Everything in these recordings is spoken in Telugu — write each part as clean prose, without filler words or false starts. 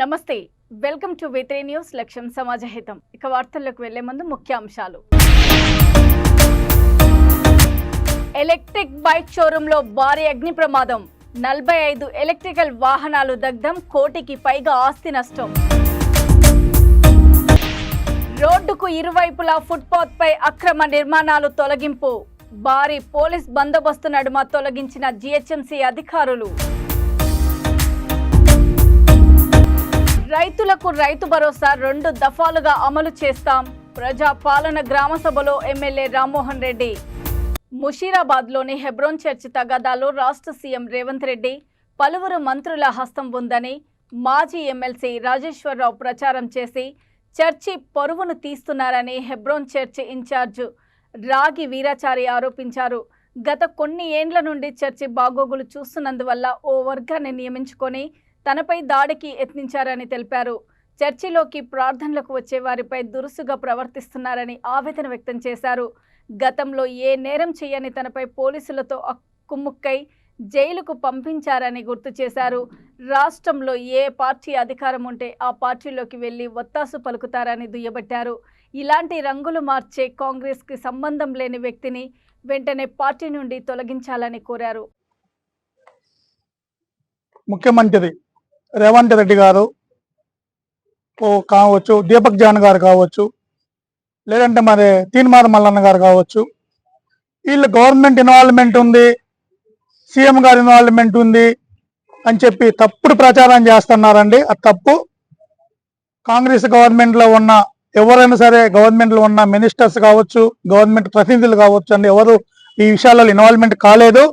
నమస్తే వెల్కమ్ టు V3 న్యూస్ లక్ష్యం సమాజహితం ఇక వార్తల్లోకి వెళ్లే ముందు ముఖ్యాంశాలు ఎలక్ట్రిక్ బైక్ షోరూంలో భారీ అగ్ని ప్రమాదం 45 ఎలక్ట్రికల్ వాహనాలు దగ్ధం కోటికి పైగా ఆస్తి నష్టం రోడ్డుకు ఇరువైపులా ఫుట్పాత్ పై అక్రమ నిర్మాణాలు తొలగింపు భారీ పోలీస్ బందోబస్తు నడుమ తొలగించిన GHMC అధికారులు రైతులకు రైతు భరోసా 2 దఫాలుగా అమలు చేస్తాం ప్రజా పాలన గ్రామ సభలో ఎమ్మెల్యే రామ్మోహన్ రెడ్డి ముషీరాబాద్లోని హెబ్రోన్ చర్చి తగాదాలో రాష్ట్ర సీఎం రేవంత్ రెడ్డి పలువురు మంత్రుల హస్తం ఉందని మాజీ ఎమ్మెల్సీ రాజేశ్వరరావు ప్రచారం చేసి చర్చి పొరువును తీస్తున్నారని హెబ్రోన్ చర్చి ఇన్ఛార్జ్ రాగి వీరాచారి ఆరోపించారు. గత కొన్ని ఏండ్ల నుండి చర్చి బాగోగులు చూస్తున్నందువల్ల ఓ వర్గాన్ని నియమించుకొని తనపై దాడికి యత్నించారని తెలిపారు. చర్చిలోకి ప్రార్థనలకు వచ్చే వారిపై దురుసుగా ప్రవర్తిస్తున్నారని ఆవేదన వ్యక్తం చేశారు. గతంలో ఏ నేరం చేయని తనపై పోలీసులతో కుమ్ముక్కై జైలుకు పంపించారని గుర్తు చేశారు. రాష్ట్రంలో ఏ పార్టీ అధికారం ఉంటే ఆ పార్టీలోకి వెళ్లి ఒత్తాసు పలుకుతారని దుయ్యబట్టారు. ఇలాంటి రంగులు మార్చే కాంగ్రెస్కి సంబంధం లేని వ్యక్తిని వెంటనే పార్టీ నుండి తొలగించాలని కోరారు. ముఖ్యమంత్రి రేవంత్ రెడ్డి గారు కావచ్చు, దీపక్ జాన్ గారు కావచ్చు, లేదంటే మరి తీన్మార్ మల్లన్న గారు కావచ్చు, వీళ్ళు గవర్నమెంట్ ఇన్వాల్వ్మెంట్ ఉంది, సీఎం గారి ఇన్వాల్వ్మెంట్ ఉంది అని చెప్పి తప్పుడు ప్రచారం చేస్తున్నారండి. అది తప్పు. కాంగ్రెస్ గవర్నమెంట్లో ఉన్న ఎవరైనా సరే, గవర్నమెంట్లో ఉన్న మినిస్టర్స్ కావచ్చు, గవర్నమెంట్ ప్రతినిధులు కావచ్చు అండి, ఎవరు ఈ విషయాలలో ఇన్వాల్వ్మెంట్ కాలేదు.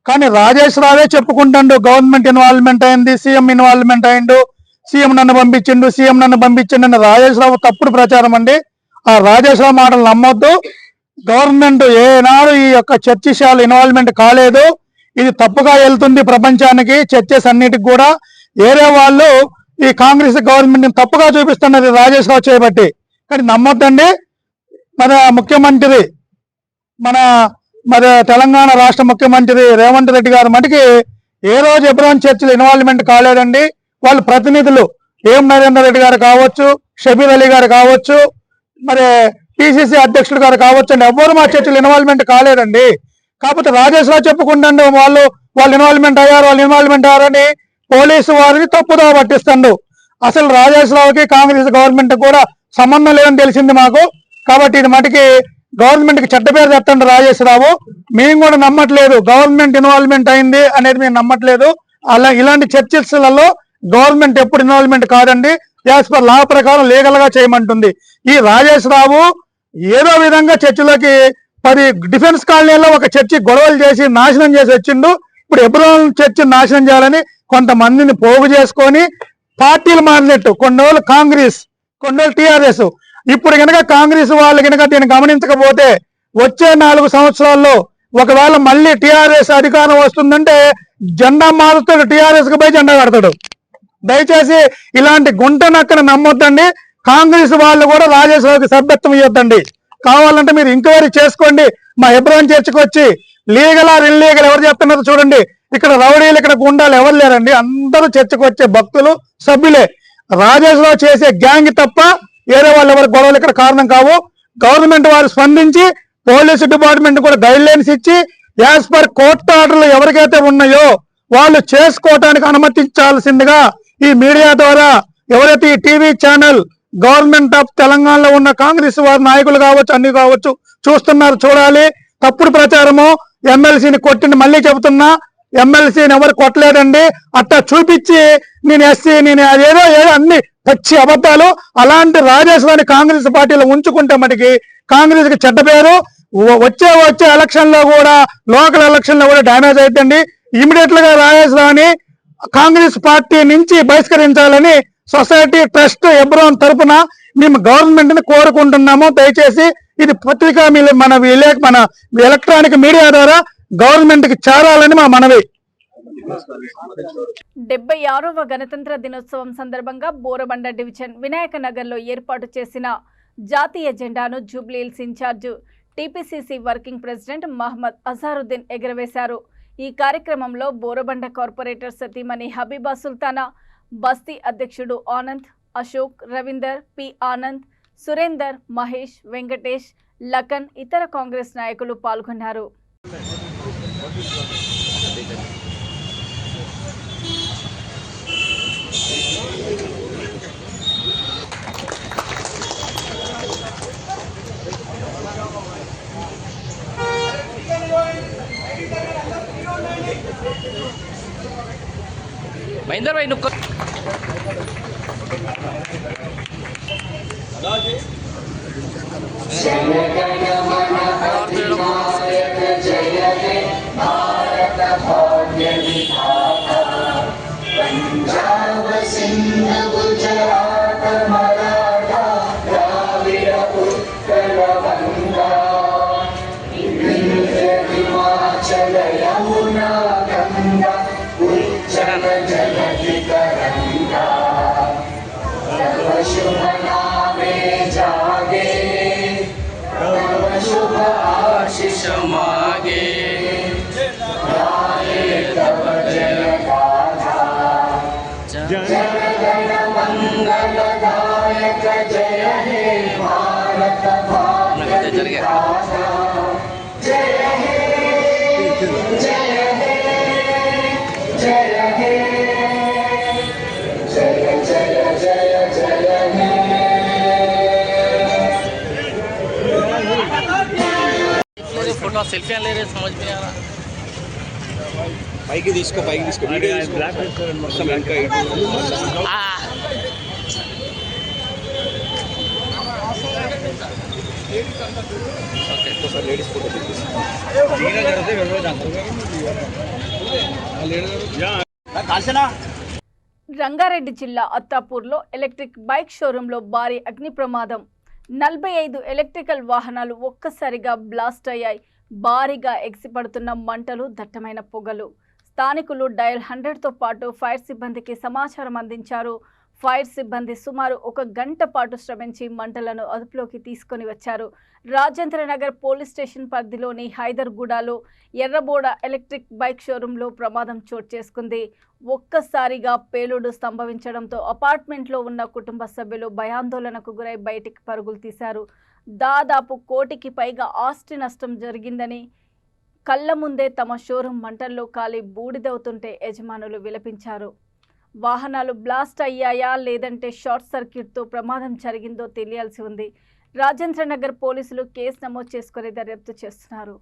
కానీ రాజేష్ రావే చెప్పుకుంటాడు గవర్నమెంట్ ఇన్వాల్వ్మెంట్ అయింది, సీఎం ఇన్వాల్వ్మెంట్ అయిండు, సీఎం నన్ను పంపించిండు, సీఎం నన్ను పంపించిండు అని రాజేష్ రావు తప్పుడు ప్రచారం అండి. ఆ రాజేష్ రావు మాటలు నమ్మొద్దు. గవర్నమెంట్ ఏనాడు ఈ యొక్క చర్చిశాల ఇన్వాల్వ్మెంట్ కాలేదు. ఇది తప్పుగా వెళ్తుంది ప్రపంచానికి, చర్చెస్ అన్నిటికి కూడా. వేరే వాళ్ళు ఈ కాంగ్రెస్ గవర్నమెంట్ తప్పుగా చూపిస్తున్నది రాజేష్ రావు చేయబట్టి. కానీ నమ్మొద్దండి. మన ముఖ్యమంత్రి మరి తెలంగాణ రాష్ట్ర ముఖ్యమంత్రి రేవంత్ రెడ్డి గారు మటుకి ఏ రోజు హెబ్రోన్ చర్చిలో ఇన్వాల్వ్మెంట్ కాలేదండి. వాళ్ళు ప్రతినిధులు నరేందర్ రెడ్డి గారు కావచ్చు, షబీర్ అలీ గారు కావచ్చు, మరి PCC అధ్యక్షులు గారు కావచ్చు అండి, ఎవ్వరు మా చర్చిలో ఇన్వాల్వ్మెంట్ కాలేదండి. కాకపోతే రాజేష్ రావు చెప్పుకుంటాడు వాళ్ళు ఇన్వాల్వ్మెంట్ అయ్యారని పోలీసు వారిని తప్పుదో పట్టిస్తాడు. అసలు రాజేష్ రావుకి కాంగ్రెస్ గవర్నమెంట్ కూడా సంబంధం లేదని తెలిసింది మాకు. కాబట్టి ఇది మటుకి గవర్నమెంట్కి చెడ్డ పేరు తెస్తండి రాజేష్ రావు. మేము కూడా నమ్మట్లేదు గవర్నమెంట్ ఇన్వాల్వ్మెంట్ అయింది అనేది మేము నమ్మట్లేదు. ఇలాంటి చర్చలలో గవర్నమెంట్ ఎప్పుడు ఇన్వాల్వ్మెంట్ కాదండి. యాజ్ పర్ లా ప్రకారం లీగల్ గా చేయమంటుంది. ఈ రాజేష్ రావు ఏదో విధంగా చర్చిలోకి డిఫెన్స్ కాలనీలో ఒక చర్చి గొడవలు చేసి నాశనం చేసి వచ్చిండు. ఇప్పుడు హెబ్రోన్ చర్చి నాశనం చేయాలని కొంతమందిని పోగు చేసుకొని పార్టీలు మారినట్టు, కొన్ని రోజులు కాంగ్రెస్, కొన్ని రోజులు TRS. ఇప్పుడు కనుక కాంగ్రెస్ వాళ్ళు కనుక దీన్ని గమనించకపోతే వచ్చే 4 సంవత్సరాల్లో ఒకవేళ మళ్ళీ TRS అధికారం వస్తుందంటే జెండా మారుతాడు, TRS కి పోయి జెండా కడతాడు. దయచేసి ఇలాంటి గుంట నక్కన నమ్మొద్దండి. కాంగ్రెస్ వాళ్ళు కూడా రాజేష్ రావుకి సభ్యత్వం ఇవ్వద్దండి. కావాలంటే మీరు ఎంక్వైరీ చేసుకోండి. మా హెబ్రోన్ చర్చికి వచ్చి లీగల్ ఆర్ ఇల్లీగల్ ఎవరు చెప్తున్నారో చూడండి. ఇక్కడ రౌడీలు, ఇక్కడ గుండాలు ఎవరు లేరండి. అందరూ చర్చికి వచ్చే భక్తులు, సభ్యులే. రాజేష్ రావు చేసే గ్యాంగ్ తప్ప వేరే వాళ్ళు ఎవరి గొడవలు ఇక్కడ కారణం కావు. గవర్నమెంట్ వారు స్పందించి పోలీసు డిపార్ట్మెంట్ కూడా గైడ్ లైన్స్ ఇచ్చి యాజ్ పర్ కోర్టు ఆర్డర్లు ఎవరికైతే ఉన్నాయో వాళ్ళు చేసుకోవటానికి అనుమతించాల్సిందిగా ఈ మీడియా ద్వారా ఎవరైతే ఈ టీవీ ఛానల్ గవర్నమెంట్ ఆఫ్ తెలంగాణలో ఉన్న కాంగ్రెస్ వారి నాయకులు కావచ్చు, అన్ని కావచ్చు చూస్తున్నారు, చూడాలి. తప్పుడు ప్రచారము ఎమ్మెల్సీని కొట్టింది. మళ్ళీ చెబుతున్నా, ఎమ్మెల్సీని ఎవరు కొట్టలేదండి. అట్టా చూపించి నేను ఎస్సీ, నేను ఏదో అన్ని పచ్చి అబద్ధాలు. అలాంటి రాజేష్ రావుని కాంగ్రెస్ పార్టీలో ఉంచుకుంటే మటుకి కాంగ్రెస్ కి చెడ్డ పేరు. వచ్చే ఎలక్షన్ లో కూడా, లోకల్ ఎలక్షన్ లో కూడా డ్యామేజ్ అవుతుంది. ఇమీడియట్ గా రాజేష్ రావుని కాంగ్రెస్ పార్టీ నుంచి బహిష్కరించాలని సొసైటీ ట్రస్ట్ హెబ్రోన్ తరఫున మేము గవర్నమెంట్ ని కోరుకుంటున్నాము. దయచేసి ఇది పత్రికా మన ఎలక్ట్రానిక్ మీడియా ద్వారా గవర్నమెంట్ కి చేరాలని మా మనవి. 76వ గణతంత్ర దినోత్సవం సందర్భంగా బోరబండ డివిజన్ వినాయక నగర్ లో ఏర్పాటు చేసిన జాతీయ జెండాను Jubilee Hills incharge TPCC working president Mohammed Azharuddin ఎగరవేశారు. ఈ కార్యక్రమంలో బోరబండ కార్పొరేటర్ సతీమణి హబీబా సుల్తానా, బస్తీ అధ్యక్షుడు ఆనంద్, అశోక్, రవీందర్, పి ఆనంద్, సురేందర్, మహేష్, వెంకటేష్, లఖన్ ఇతర కాంగ్రెస్ నాయకులు పాల్గొన్నారు. మహేందర్ భాయ్ నువ్వు पंजाब सिंध गुजरात मराठा द्राविड़ उत्कल बंगा विंध्य हिमाचल यमुना गंगा उच्चल जलधि तरंगा तव शुभ नामे जागे तव शुभ आशीष मागे गाये तव जय जनगण मंगलदायक जय हे भारत भाग्य विधाता जय हे जय हे जय हे जय जय जय जय हे फोटो सेल्फी ले रहे समझ में आ रहा పైకి తీసుకో వీడియో మొత్తం వెనక ఒకసారి లేడీస్ ఫోటో రంగారెడ్డి జిల్లా అత్తాపూర్లో ఎలక్ట్రిక్ బైక్ షోరూంలో భారీ అగ్ని ప్రమాదం. 45 ఎలక్ట్రికల్ వాహనాలు ఒక్కసారిగా బ్లాస్ట్ అయ్యాయి. భారీగా ఎగిసిపడుతున్న మంటలు, దట్టమైన పొగలు. స్థానికులు డయల్ 100తో పాటు ఫైర్ సిబ్బందికి సమాచారం అందించారు. ఫైర్ సిబ్బంది సుమారు 1 గంట పాటు శ్రమించి మంటలను అదుపులోకి తీసుకొని వచ్చారు. రాజేంద్రనగర్ పోలీస్ స్టేషన్ పరిధిలోని హైదర్గూడలో ఎర్రబోడ ఎలక్ట్రిక్ బైక్ షోరూంలో ప్రమాదం చోటు చేసుకుంది. ఒక్కసారిగా పేలుడు సంభవించడంతో అపార్ట్మెంట్లో ఉన్న కుటుంబ సభ్యులు భయాందోళనకు గురై బయటికి పరుగులు తీశారు. దాదాపు 1 కోటికి పైగా ఆస్తి నష్టం జరిగిందని, కళ్ల ముందే తమ షోరూం మంటల్లో కాలి బూడిదవుతుంటే యజమానులు విలపించారు. వాహనాలు బ్లాస్ట్ అయ్యాయా లేదంటే షార్ట్ సర్క్యూట్తో ప్రమాదం జరిగిందో తెలియాల్సి ఉంది. రాజేంద్రనగర్ పోలీసులు కేసు నమోదు చేసుకుని దర్యాప్తు చేస్తున్నారు.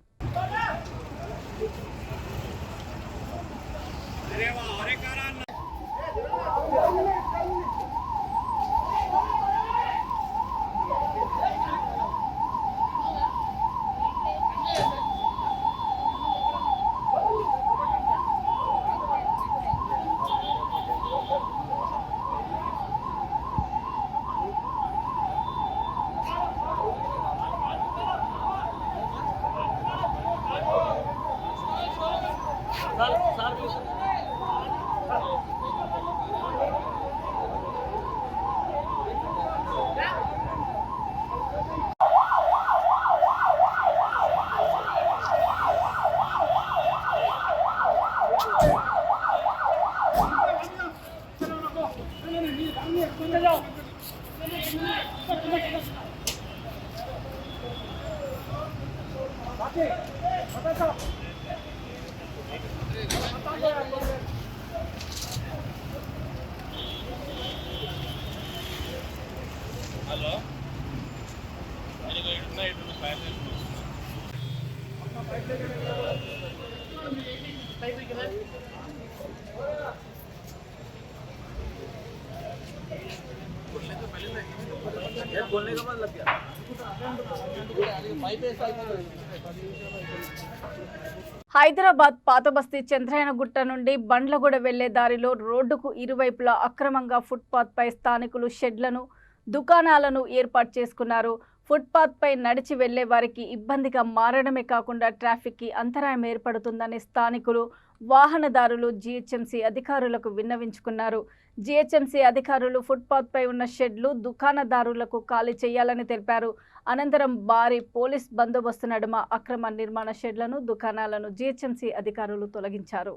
హైదరాబాద్ పాతబస్తీ చంద్రాయనగుట్ట నుండి బండ్లగూడ వెళ్లే దారిలో రోడ్డుకు ఇరువైపులా అక్రమంగా ఫుట్పాత్ పై స్థానికులు షెడ్లను, దుకాణాలను ఏర్పాటు చేసుకున్నారు. ఫుట్పాత్ పై నడిచి వెళ్లే వారికి ఇబ్బందిగా మారడమే కాకుండా ట్రాఫిక్ కి అంతరాయం ఏర్పడుతుందని స్థానికులు, వాహనదారులు జీహెచ్ఎంసీ అధికారులకు విన్నవించుకున్నారు. జీహెచ్ఎంసీ అధికారులు ఫుట్పాత్ పై ఉన్న షెడ్లు, దుకాణదారులకు ఖాళీ చేయాలని తెలిపారు. అనంతరం భారీ పోలీస్ బందోబస్తు నడుమ అక్రమ నిర్మాణ షెడ్లను, దుకాణాలను జీహెచ్ఎంసీ అధికారులు తొలగించారు.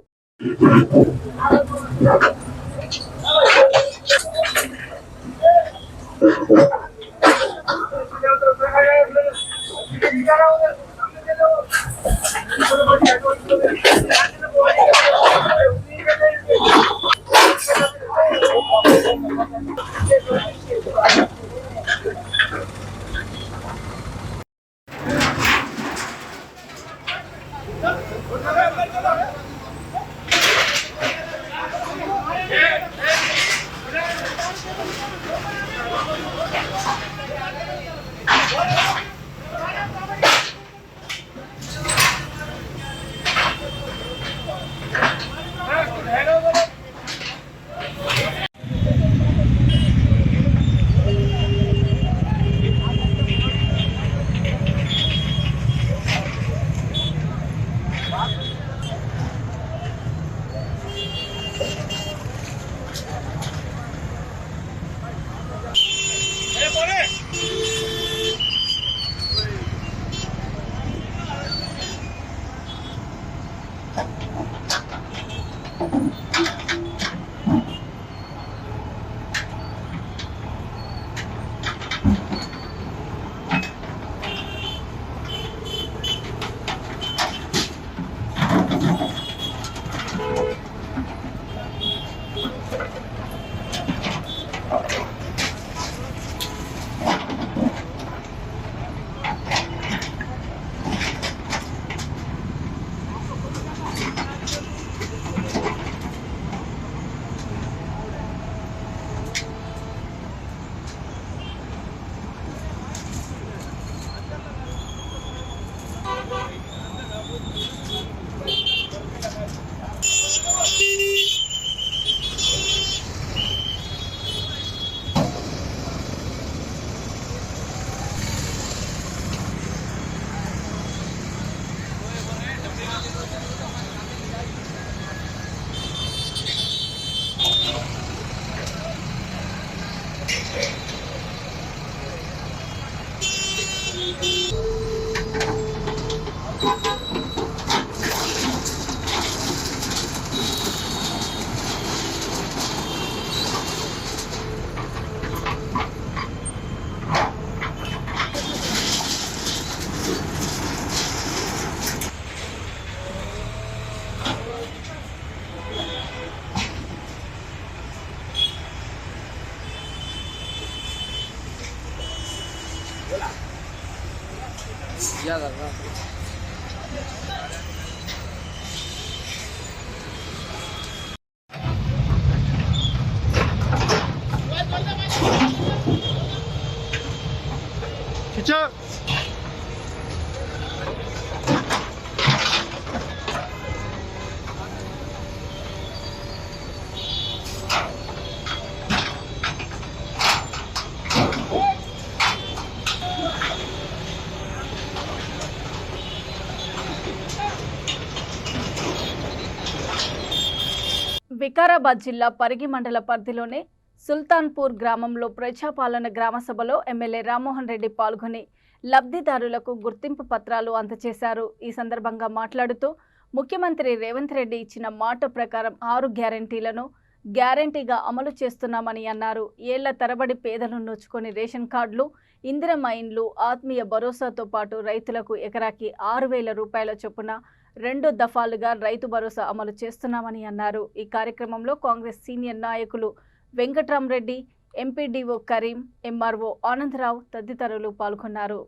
వికారాబాద్ జిల్లా పరిగి మండల పరిధిలోని సుల్తాన్పూర్ గ్రామంలో ప్రజాపాలన గ్రామ సభలో ఎమ్మెల్యే రామ్మోహన్ రెడ్డి పాల్గొని లబ్ధిదారులకు గుర్తింపు పత్రాలు అందజేశారు. ఈ సందర్భంగా మాట్లాడుతూ ముఖ్యమంత్రి రేవంత్ రెడ్డి ఇచ్చిన మాట ప్రకారం 6 గ్యారెంటీలను గ్యారెంటీగా అమలు చేస్తున్నామని అన్నారు. ఏళ్ల తరబడి పేదలు నోచుకొని రేషన్ కార్డులు, ఇందిరమ్మ ఇండ్లు, ఆత్మీయ భరోసాతో పాటు రైతులకు ఎకరాకి 6,000 రూపాయల చొప్పున 2 దఫాలుగా రైతు భరోసా అమలు చేస్తున్నామని అన్నారు. ఈ కార్యక్రమంలో కాంగ్రెస్ సీనియర్ నాయకులు వెంకట్రామరెడ్డి, ఎంపీడీఓ కరీం, ఎంఆర్ఓ ఆనందరావు తదితరులు పాల్గొన్నారు.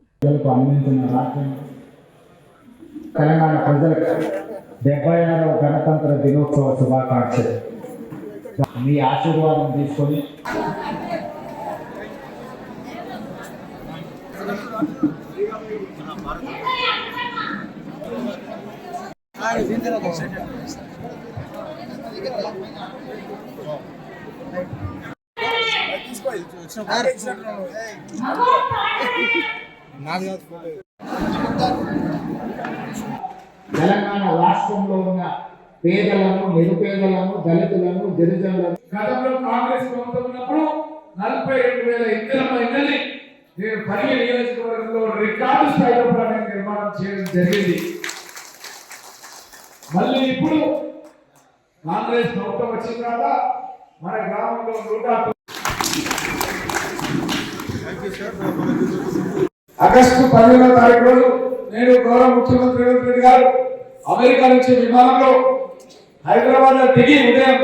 తెలంగాణ ప్రజలకు 76వ గణతంత్ర దినోత్సవ శుభాకాంక్షలు. మీ ఆశీర్వాదం తీసుకొని తెలంగాణ రాష్ట్రంలో ఉన్న పేదలను, నిరుపేదలను, దళితులను, గిరిజనులను గతంలో కాంగ్రెస్ ప్రభుత్వం ఉన్నప్పుడు 42,000 ఇందిరమ్మ ఇళ్ళని నేను పరిగి నియోజకవర్గంలో రికార్డు స్థాయిలో నిర్మాణం చేయడం జరిగింది. మళ్ళీ ఇప్పుడు కాంగ్రెస్ ప్రభుత్వం వచ్చిన తర్వాత మన గ్రామంలో 109 ఆగస్టు 15వ తారీఖు రోజు నేను గౌరవ ముఖ్యమంత్రి రేవంత్ రెడ్డి గారు అమెరికా నుంచి విమానంలో హైదరాబాద్ లో దిగి ఉదయం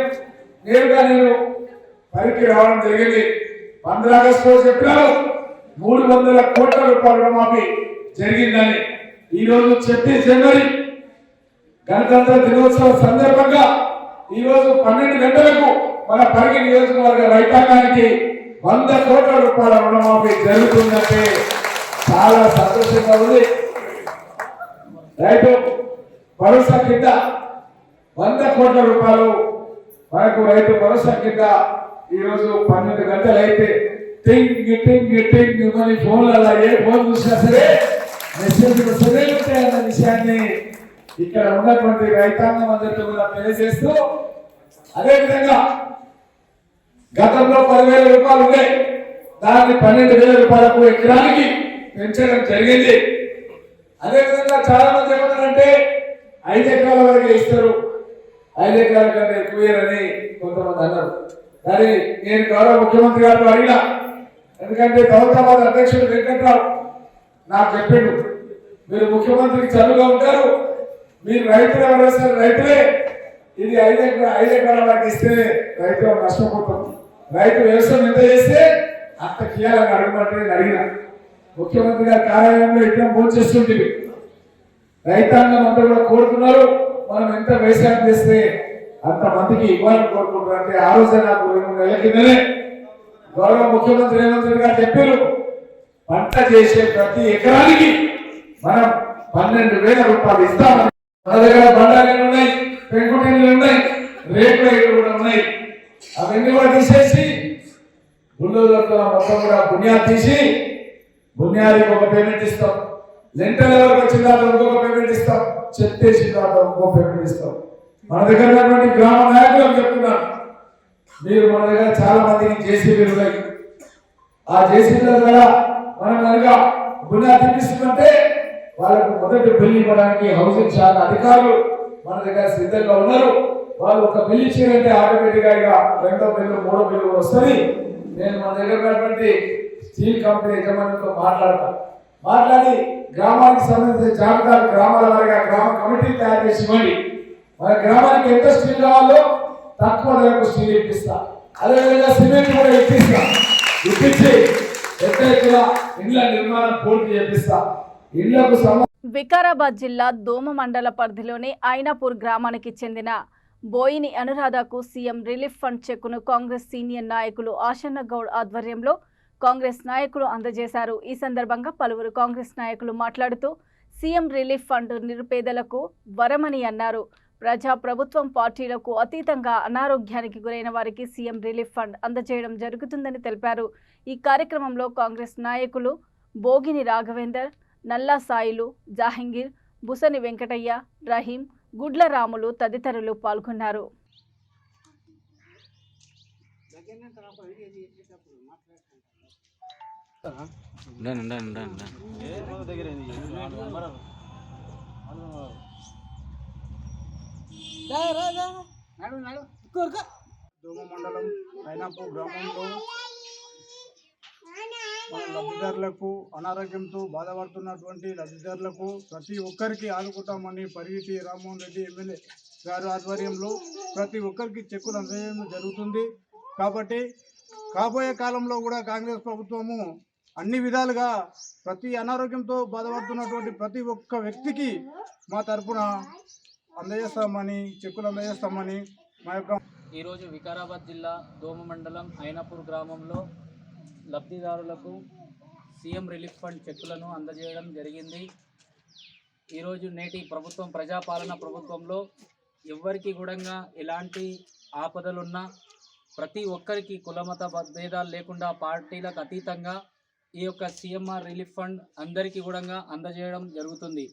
నేరుగా నేను పనికి రావడం జరిగింది. 15 ఆగస్టు రోజు చెప్పినారు 300 కోట్ల రూపాయల రుణమాఫీ జరిగిందని. ఈ రోజు 26 జనవరి గణతంత్ర దినోత్సవం సందర్భంగా ఈ రోజు 12 గంటలకు మన పరిగి నియోజకవర్గ రైతాంగానికి 100 కోట్ల రూపాయల రుణమాఫీ జరుగుతుందంటే చాలా సంతోషంగా ఉంది. రైతు భరోసా కింద 100 కోట్ల రూపాయలు మనకు రైతు భరోసా కింద ఈ రోజు 12 గంటలు అయితే టింగ్ మన ఫోన్లలో ఏ ఫోన్ చూసినా సరే మెసేజ్ వస్తూనే ఉంటాయన్న విషయాన్ని ఇక్కడ ఉన్నటువంటి రైతాంగం అందరితో కూడా తెలియజేస్తూ, అదేవిధంగా గతంలో 10,000 రూపాయలు ఉండే దాన్ని 12,000 రూపాయలకు ఎకరానికి పెంచడం జరిగింది. అదేవిధంగా చాలా మంది ఏమన్నారంటే 5 ఎకరాల వరకు ఇస్తారు, 5 ఎకరాల కంటే ఎక్కువ అని కొంతమంది అన్నారు. కానీ నేను గౌరవ ముఖ్యమంత్రి గారు అడిగినా, ఎందుకంటే దౌలతాబాద్ అధ్యక్షుడు వెంకట్రావు నాకు చెప్పిండు, మీరు ముఖ్యమంత్రికి చదువుగా ఉంటారు, మీరు రైతులు ఎవరైనా రైతులే, ఇది 5 ఎకరాల వరకు ఇస్తే రైతులు నష్టపోతాం, రైతు వ్యవసాయం ఎంత చేస్తే అంత కీయాలని అడగమంటే అడిగిన. ముఖ్యమంత్రి గారి కార్యాలయంలో ఇట్లా ఫోన్ చేస్తుంటుంది, రైతాంగం అంతా కూడా కోరుతున్నారు మనం ఎంత వ్యవసాయం చేస్తే అంత మందికి ఇవ్వాలని కోరుకుంటున్నారు. అంటే ఆ రోజే నాకు 2 నెలల కిందనే గౌరవ ముఖ్యమంత్రి రేవంత్ రెడ్డి గారు చెప్పారు, పంట చేసే ప్రతి ఎకరానికి మనం 12,000 రూపాయలు ఇస్తామని. మన దగ్గర బండాలు ఉన్నాయి, పెంకుటీలు ఉన్నాయి, రేకుల ఇళ్ళు కూడా ఉన్నాయి. అవన్నీ కూడా తీసేసి బుల్డోజర్తో మొత్తం కూడా బునియాది తీసి, బునియాదికి ఒక పేమెంట్ ఇస్తాం, లెంటల్ ఎవరికి వచ్చిన తర్వాత ఇంకొక పేమెంట్ ఇస్తాం, చెత్తేసిన తర్వాత ఇంకో పేమెంట్ ఇస్తాం. మన దగ్గర ఉన్నటువంటి గ్రామ నాయకులకు చెప్తున్నాను, మీరు మన దగ్గర చాలా మందికి జేసీబీలు ఉన్నాయి, ఆ జేసీబీల ద్వారా మనం కనుక బునియాది తీపిస్తుంటే వాళ్ళకు మొదటి బిల్లు ఇవ్వడానికి హౌసింగ్ శాఖ అధికారులు మన దగ్గర సిద్ధంగా ఉన్నారు. వాళ్ళు ఒక బిల్లు ఇచ్చారంటే ఆటోమేటిక్ గా 2వ బిల్లు 3వ బిల్లు వస్తుంది. నేను మన దగ్గర ఉన్నటువంటి స్టీల్ కంపెనీ యజమానితో మాట్లాడి గ్రామానికి సంబంధించిన జాబితాలు గ్రామాల వారిగా గ్రామ కమిటీ తయారు చేసి ఇవ్వండి. మన గ్రామానికి ఎంత స్టీల్ కావాలో తక్కువ ధరకు స్టీల్ ఇప్పిస్తా, అదేవిధంగా సిమెంట్ కూడా ఇప్పించి ఎక్కడెక్కడ ఇళ్ల నిర్మాణం పూర్తి చేపిస్తా. ఇళ్లకు వికారాబాద్ జిల్లా దోమ మండల పరిధిలోని ఐనాపూర్ గ్రామానికి చెందిన బోయిని అనురాధకు సీఎం రిలీఫ్ ఫండ్ చెక్కును కాంగ్రెస్ సీనియర్ నాయకులు ఆశన్న గౌడ్ ఆధ్వర్యంలో కాంగ్రెస్ నాయకులు అందజేశారు. ఈ సందర్భంగా పలువురు కాంగ్రెస్ నాయకులు మాట్లాడుతూ సీఎం రిలీఫ్ ఫండ్ నిరుపేదలకు వరమని అన్నారు. ప్రజా ప్రభుత్వం పార్టీలకు అతీతంగా అనారోగ్యానికి గురైన వారికి సీఎం రిలీఫ్ ఫండ్ అందజేయడం జరుగుతుందని తెలిపారు. ఈ కార్యక్రమంలో కాంగ్రెస్ నాయకులు బోగిని రాఘవేందర్, నల్లా సాయిలు, జాహంగీర్, బుసని వెంకటయ్య, రహీం, గుడ్ల రాములు తదితరులు పాల్గొన్నారు. దోమ మండలం ఐనాపూర్ గ్రామంలో మన లబ్ధిదారులకు అనారోగ్యంతో బాధపడుతున్నటువంటి లబ్ధిదారులకు ప్రతి ఒక్కరికి ఆదుకుంటామని పరిగిటి రామ్మోహన్ రెడ్డి ఎమ్మెల్యే గారి ఆధ్వర్యంలో ప్రతి ఒక్కరికి చెక్కులు అందజేయడం జరుగుతుంది. కాబట్టి కాబోయే కాలంలో కూడా కాంగ్రెస్ ప్రభుత్వము అన్ని విధాలుగా ప్రతి అనారోగ్యంతో బాధపడుతున్నటువంటి ప్రతి ఒక్క వ్యక్తికి మా తరఫున అందజేస్తామని, చెక్కులు అందజేస్తామని మా యొక్క. ఈరోజు వికారాబాద్ జిల్లా దోమ మండలం ఐనాపూర్ గ్రామంలో లబ్ధిదారులకు సీఎం రిలీఫ్ ఫండ్ చెక్కులను అందజేయడం జరిగింది. ఈరోజు నేటి ప్రభుత్వం ప్రజాపాలన ప్రభుత్వంలో ఎవరికి కూడా ఎలాంటి ఆపదలున్నా ప్రతి ఒక్కరికి కులమత భేదాలు లేకుండా పార్టీలకు అతీతంగా ఈ యొక్క సీఎంఆర్ రిలీఫ్ ఫండ్ అందరికీ కూడా అందజేయడం జరుగుతుంది.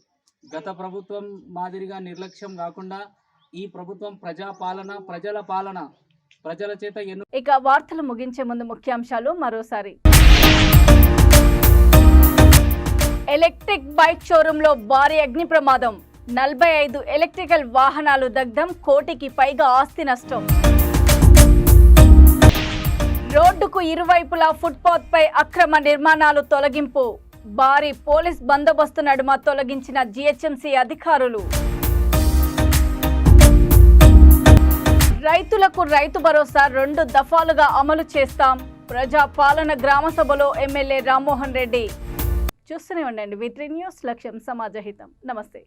గత ప్రభుత్వం మాదిరిగా నిర్లక్ష్యం కాకుండా ఈ ప్రభుత్వం ప్రజాపాలన, ప్రజల పాలన, ప్రజల చేత ఇక వార్తలు ముగించే ముందు ముఖ్యాంశాలు మరోసారి. ఎలక్ట్రిక్ బైక్ షోరూంలో భారీ అగ్ని ప్రమాదం, 45 ఎలక్ట్రికల్ వాహనాలు దగ్ధం, 1 కోటికి పైగా ఆస్తి నష్టం. రోడ్డుకు ఇరువైపులా ఫుట్పాత్ పై అక్రమ నిర్మాణాలు తొలగింపు. భారీ పోలీస్ బందోబస్తు నడుమ తొలగించిన జీహెచ్ఎంసీ అధికారులు. రైతులకు రైతు భరోసా 2 దఫాలుగా అమలు చేస్తాం. ప్రజా పాలన గ్రామ సభలో ఎమ్మెల్యే రామ్మోహన్ రెడ్డి. చూస్తూనే ఉండండి V3 న్యూస్, లక్ష్యం సమాజహితం. నమస్తే.